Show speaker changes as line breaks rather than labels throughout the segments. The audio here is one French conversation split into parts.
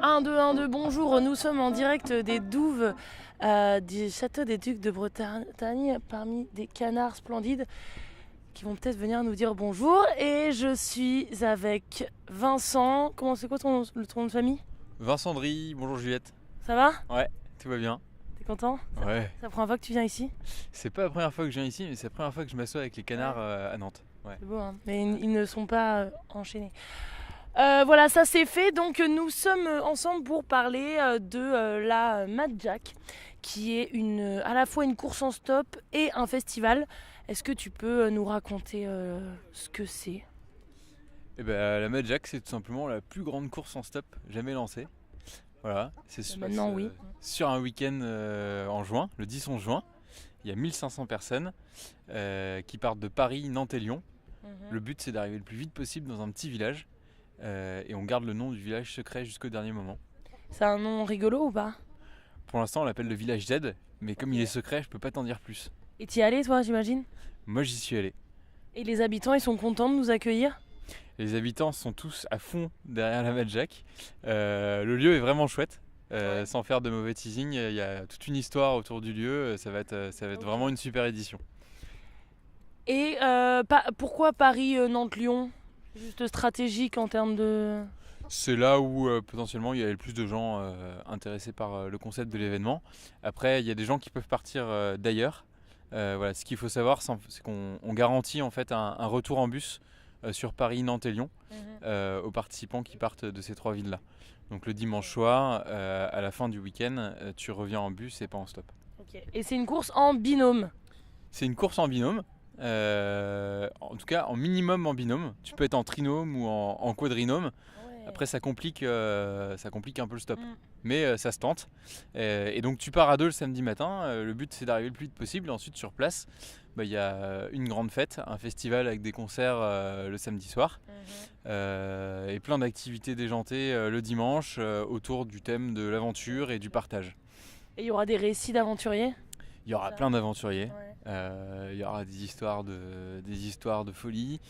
1, 2, 1, 2, bonjour, nous sommes en direct des douves du château des Ducs de Bretagne parmi des canards splendides qui vont peut-être venir nous dire bonjour. Et je suis avec Vincent. C'est quoi ton nom de famille?
Vincent Dry, bonjour Juliette.
Ça va?
Ouais, tout va bien.
T'es content?
Ouais.
C'est la première fois que tu viens ici?
C'est pas la première fois que je viens ici, mais c'est la première fois que je m'assois avec les canards à Nantes. Ouais.
C'est beau, hein, mais ils ne sont pas enchaînés. Voilà, ça c'est fait. Donc nous sommes ensemble pour parler de la Mad Jack, qui est à la fois une course en stop et un festival. Est-ce que tu peux nous raconter ce que c'est?
Et ben, la Mad Jack, c'est tout simplement la plus grande course en stop jamais lancée. Voilà, c'est
Maintenant, oui.
sur un week-end en juin, le 10-11 juin. Il y a 1500 personnes qui partent de Paris, Nantes et Lyon. Le but, c'est d'arriver le plus vite possible dans un petit village. Et on garde le nom du village secret jusqu'au dernier moment.
C'est un nom rigolo ou pas?
Pour l'instant, on l'appelle le village Z, mais comme il est secret, je peux pas t'en dire plus.
Et t'y es allé toi, j'imagine?
Moi, j'y suis allé.
Et les habitants, ils sont contents de nous accueillir?
Les habitants sont tous à fond derrière la Mad Jack. Le lieu est vraiment chouette. Sans faire de mauvais teasing, il y a toute une histoire autour du lieu. Ça va être vraiment une super édition.
Et pourquoi Paris, Nantes, Lyon? Juste stratégique en termes de...
C'est là où potentiellement il y a le plus de gens intéressés par le concept de l'événement. Après, il y a des gens qui peuvent partir d'ailleurs. Voilà, ce qu'il faut savoir, c'est qu'on garantit en fait un retour en bus sur Paris, Nantes et Lyon aux participants qui partent de ces trois villes-là. Donc le dimanche soir, à la fin du week-end, tu reviens en bus et pas en stop.
Okay. Et c'est une course en binôme?
C'est une course en binôme. En tout cas, en minimum en binôme. Tu peux être en trinôme ou en quadrinôme. Après, ça complique un peu le stop. Mais ça se tente. Et donc, tu pars à deux le samedi matin. Le but, c'est d'arriver le plus vite possible. Et ensuite, sur place, il y a une grande fête, un festival avec des concerts le samedi soir. Et plein d'activités déjantées le dimanche autour du thème de l'aventure et du partage.
Et il y aura des récits d'aventuriers?
Il y aura plein d'aventuriers. Il y aura des histoires de folie.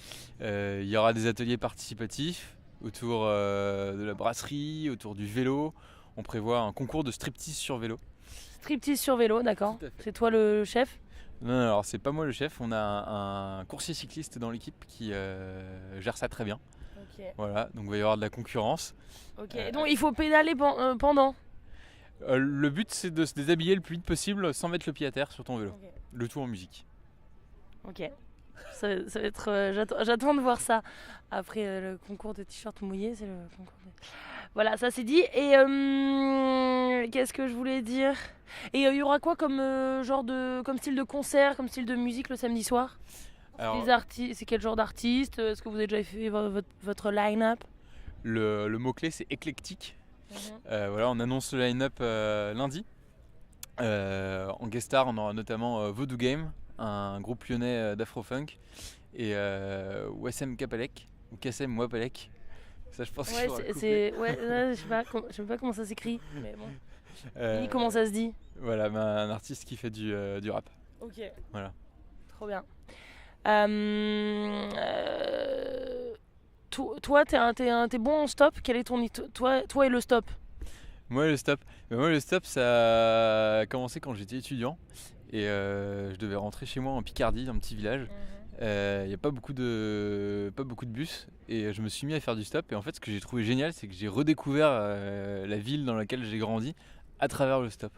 Il y aura des ateliers participatifs autour de la brasserie, autour du vélo. On prévoit un concours de striptease sur vélo.
Striptease sur vélo, d'accord. C'est toi le chef?
Non, alors c'est pas moi le chef. On a un coursier cycliste dans l'équipe qui gère ça très bien.
Okay.
Voilà, donc il va y avoir de la concurrence.
Ok, donc il faut pédaler pendant?
Le but, c'est de se déshabiller le plus vite possible sans mettre le pied à terre sur ton vélo. Okay. Le tout en musique.
Ok. Ça va être. J'attends de voir ça. Après le concours de t-shirt mouillé, c'est le concours de... Voilà, ça c'est dit. Et qu'est-ce que je voulais dire? Et il y aura quoi comme comme style de concert, comme style de musique le samedi soir? Alors, c'est quel genre d'artiste? Est-ce que vous avez déjà fait votre line-up?
Le mot-clé, c'est éclectique. Voilà, on annonce le line-up lundi. En guest star, on aura notamment Voodoo Game, un groupe lyonnais d'afro-funk, et Wassem Kapalek, ou Kassem Wapalek. Ça, je pense qu'il faudra couper.
Je sais pas comment ça s'écrit, mais bon. Comment ça se dit?
Voilà, un artiste qui fait du rap.
Ok.
Voilà.
Trop bien. Toi, t'es bon en stop. Quel est ton toi et le stop?
Moi le stop, ça a commencé quand j'étais étudiant et je devais rentrer chez moi en Picardie, un petit village. Il n'y a pas beaucoup de bus et je me suis mis à faire du stop. Et en fait, ce que j'ai trouvé génial, c'est que j'ai redécouvert la ville dans laquelle j'ai grandi à travers le stop.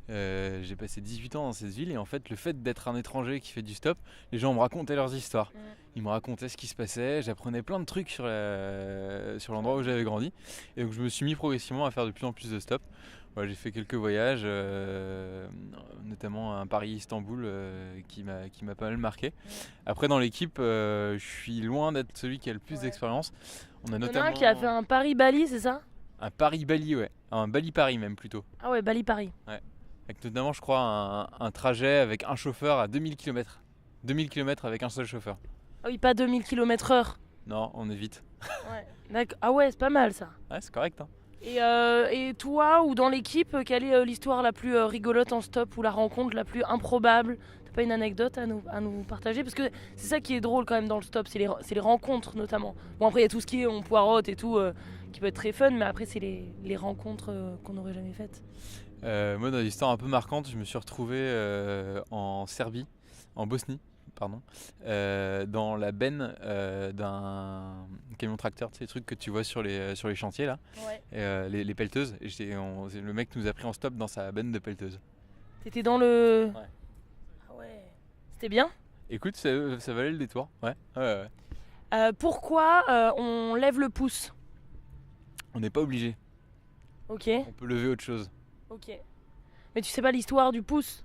J'ai passé 18 ans dans cette ville et en fait le fait d'être un étranger qui fait du stop, les gens me racontaient leurs histoires, ils me racontaient ce qui se passait, j'apprenais plein de trucs sur l'endroit où j'avais grandi et donc je me suis mis progressivement à faire de plus en plus de stop. Voilà, j'ai fait quelques voyages, notamment un Paris-Istanbul qui m'a pas mal marqué. Après dans l'équipe, je suis loin d'être celui qui a le plus d'expérience. On a notamment
un qui a fait un Paris-Bali, c'est ça?
Un Paris-Bali, ouais, un Bali-Paris même plutôt.
Ah ouais, Bali-Paris.
Ouais. Avec notamment, je crois, un trajet avec un chauffeur à 2000 km. 2000 km avec un seul chauffeur.
Ah oui, pas 2000 km/h.
Non, on évite.
Ouais. D'accord. Ah ouais, c'est pas mal ça.
Ouais, c'est correct. Hein.
Et toi, ou dans l'équipe, quelle est l'histoire la plus rigolote en stop ou la rencontre la plus improbable? T'as pas une anecdote à nous partager? Parce que c'est ça qui est drôle quand même dans le stop, c'est les rencontres notamment. Bon après il y a tout ce qui est on poireaute et tout qui peut être très fun, mais après c'est les rencontres qu'on n'aurait jamais faites.
Moi, dans l'histoire un peu marquante, je me suis retrouvé en Bosnie, pardon, dans la benne d'un camion tracteur, tu sais, les trucs que tu vois sur les chantiers là,
Ouais.
les pelleteuses. Et le mec nous a pris en stop dans sa benne de pelleteuse.
T'étais dans le...
Ouais.
Ah ouais. C'était bien?
Écoute, ça valait le détour. Ouais.
Pourquoi on lève le pouce?
On n'est pas obligé.
Ok,
On peut lever autre chose.
ok. Mais tu sais pas l'histoire du pouce?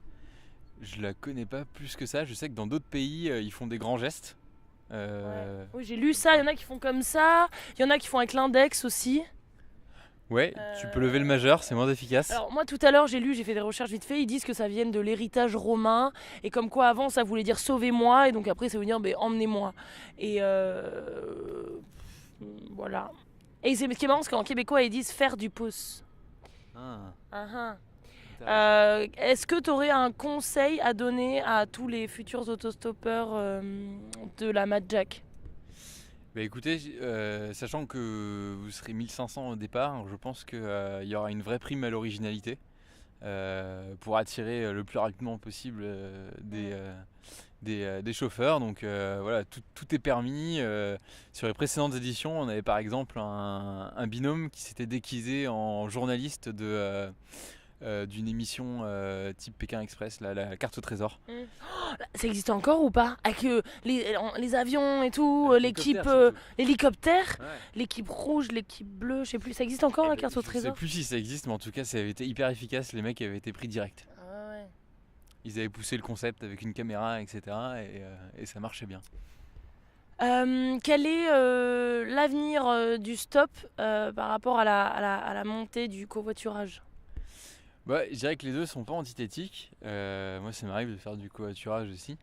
Je la connais pas plus que ça. Je sais que dans d'autres pays, ils font des grands gestes.
Oui, j'ai lu ça, il y en a qui font comme ça, il y en a qui font avec l'index aussi.
Ouais, tu peux lever le majeur, c'est moins efficace.
Alors moi tout à l'heure j'ai fait des recherches vite fait, ils disent que ça vient de l'héritage romain et comme quoi avant ça voulait dire sauvez-moi et donc après ça veut dire emmenez-moi. Et voilà. Et ce qui est marrant c'est qu'en québécois ils disent faire du pouce.
Ah,
Est-ce que tu aurais un conseil à donner à tous les futurs autostoppeurs de la Mad Jack?
Bah écoutez, sachant que vous serez 1500 au départ, je pense qu'il y aura une vraie prime à l'originalité pour attirer le plus rapidement possible des chauffeurs. Donc voilà, tout est permis. Sur les précédentes éditions, on avait par exemple un binôme qui s'était déguisé en journaliste d'une émission type Pékin Express, la carte au trésor.
Ça existe encore ou pas? Avec les avions et tout, l'équipe, l'hélicoptère,
Ouais.
l'équipe rouge, l'équipe bleue, je sais plus, ça existe encore la carte au
Je sais
trésor?
plus si ça existe, mais en tout cas, ça avait été hyper efficace. Les mecs avaient été pris direct.
Ah ouais.
Ils avaient poussé le concept avec une caméra, etc. Et ça marchait bien.
Quel est l'avenir du stop par rapport à la montée du covoiturage?
Bah, je dirais que les deux sont pas antithétiques. Moi, ça m'arrive de faire du covoiturage aussi.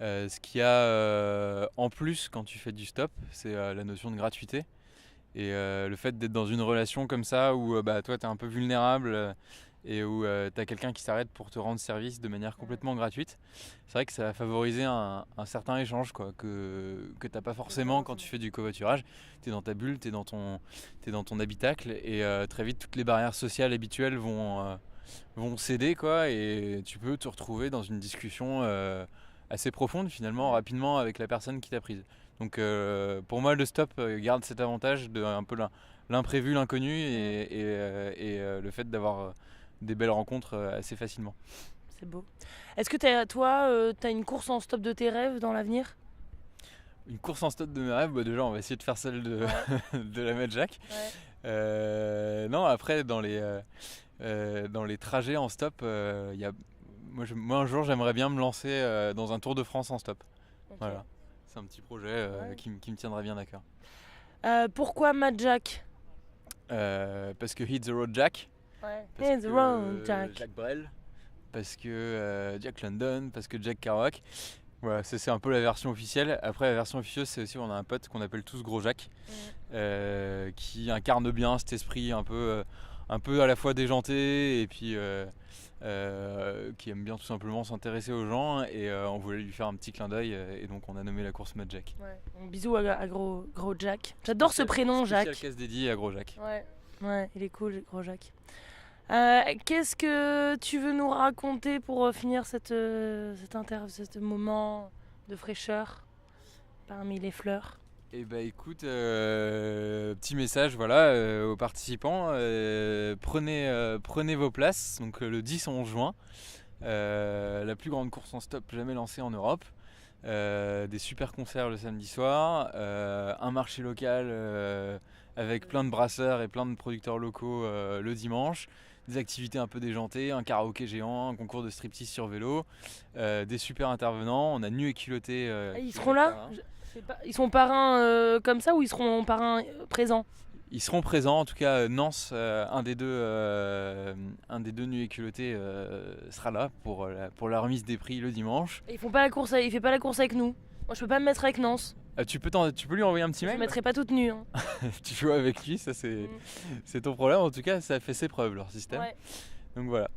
Ce qu'il y a en plus quand tu fais du stop, c'est la notion de gratuité. Et le fait d'être dans une relation comme ça où bah, toi, tu es un peu vulnérable et où tu as quelqu'un qui s'arrête pour te rendre service de manière complètement gratuite, c'est vrai que ça va favoriser un certain échange quoi, que tu n'as pas forcément quand tu fais du covoiturage. Tu es dans ta bulle, tu es dans ton habitacle et très vite, toutes les barrières sociales habituelles vont céder quoi, et tu peux te retrouver dans une discussion assez profonde finalement rapidement avec la personne qui t'a prise. Donc pour moi le stop garde cet avantage de un peu l'imprévu, l'inconnu et le fait d'avoir des belles rencontres assez facilement.
C'est beau. Est-ce que toi, t'as une course en stop de tes rêves dans l'avenir?
Une course en stop de mes rêves, bah déjà on va essayer de faire celle de, de la Mad Jack. Non, après dans les trajets en stop, moi un jour j'aimerais bien me lancer dans un Tour de France en stop.
Okay.
Voilà, c'est un petit projet qui me tiendrait bien à cœur.
Pourquoi Mad Jack?
Parce que Hit the Road Jack. Parce
Hit the
que
Road Jack.
Jack Brel. Parce que Jack London. Parce que Jack Kerouac. Voilà, c'est un peu la version officielle. Après, la version officieuse, c'est aussi on a un pote qu'on appelle tous Gros Jack, qui incarne bien cet esprit un peu à la fois déjanté et puis qui aime bien tout simplement s'intéresser aux gens. Et on voulait lui faire un petit clin d'œil et donc on a nommé la course Mad Jack.
Ouais. Donc, bisous à gros Jack. J'adore ce prénom, Jack.
Spécial casse dédié à Gros Jack.
Ouais, il est cool, Gros Jack. Qu'est-ce que tu veux nous raconter pour finir ce moment de fraîcheur parmi les fleurs?
Eh bah écoute, petit message voilà, aux participants, prenez vos places, donc le 10 11 juin, la plus grande course en stop jamais lancée en Europe, des super concerts le samedi soir, un marché local avec plein de brasseurs et plein de producteurs locaux le dimanche, des activités un peu déjantées, un karaoké géant, un concours de striptease sur vélo, des super intervenants, on a Nu et Culotté.
Ils seront là? Ils sont parrains comme ça ou ils seront parrains présents?
Ils seront présents, en tout cas Nance, un des deux Nu et Culotté sera là pour la remise des prix le dimanche.
Et il fait pas la course avec nous. Moi je peux pas me mettre avec Nance.
Tu peux lui envoyer un petit mail.
Je me mettrai pas toute nue. Hein.
Tu joues avec lui, ça c'est ton problème. En tout cas, ça a fait ses preuves leur système.
Ouais.
Donc voilà.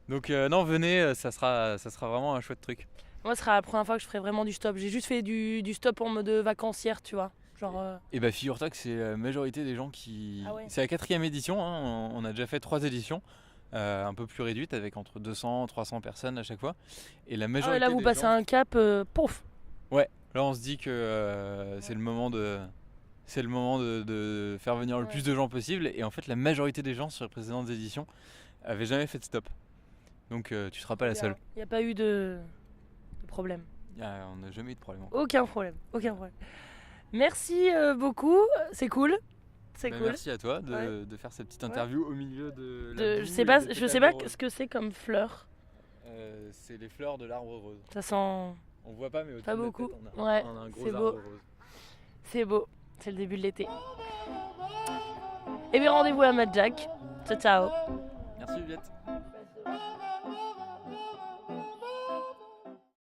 Donc non, venez, ça sera vraiment un chouette truc.
Moi, ce sera la première fois que je ferai vraiment du stop. J'ai juste fait du stop en mode vacancière, tu vois. Genre,
Et bah figure-toi que c'est la majorité des gens qui...
Ah ouais.
C'est la 4e édition, hein, on a déjà fait 3 éditions, un peu plus réduites avec entre 200 et 300 personnes à chaque fois. Et la
ah ouais,
majorité
là, vous
des
passez
gens...
un cap, pouf.
Ouais, là on se dit que c'est le moment de... C'est le moment de faire venir le
Ouais.
plus de gens possible. Et en fait, la majorité des gens sur les précédentes éditions avaient jamais fait de stop. Donc tu seras pas la seule.
Il n'y a pas eu de problème.
On n'a jamais eu de problème.
Aucun problème. Merci beaucoup, c'est cool. C'est
Bah,
cool.
merci à toi de faire cette petite interview au milieu de la
Je
boue
sais
et
pas,
des
je sais
pétales
pas
de rose.
ce que c'est comme fleur.
C'est les fleurs de l'arbre rose.
Ça sent
On voit pas, mais au-dessus
pas
de notre
beaucoup.
tête, on a,
Ouais,
on a un gros
c'est
arbre
beau.
rose.
C'est beau. C'est le début de l'été. Et bien rendez-vous à Mad Jack. Ciao ciao.
Merci Juliette.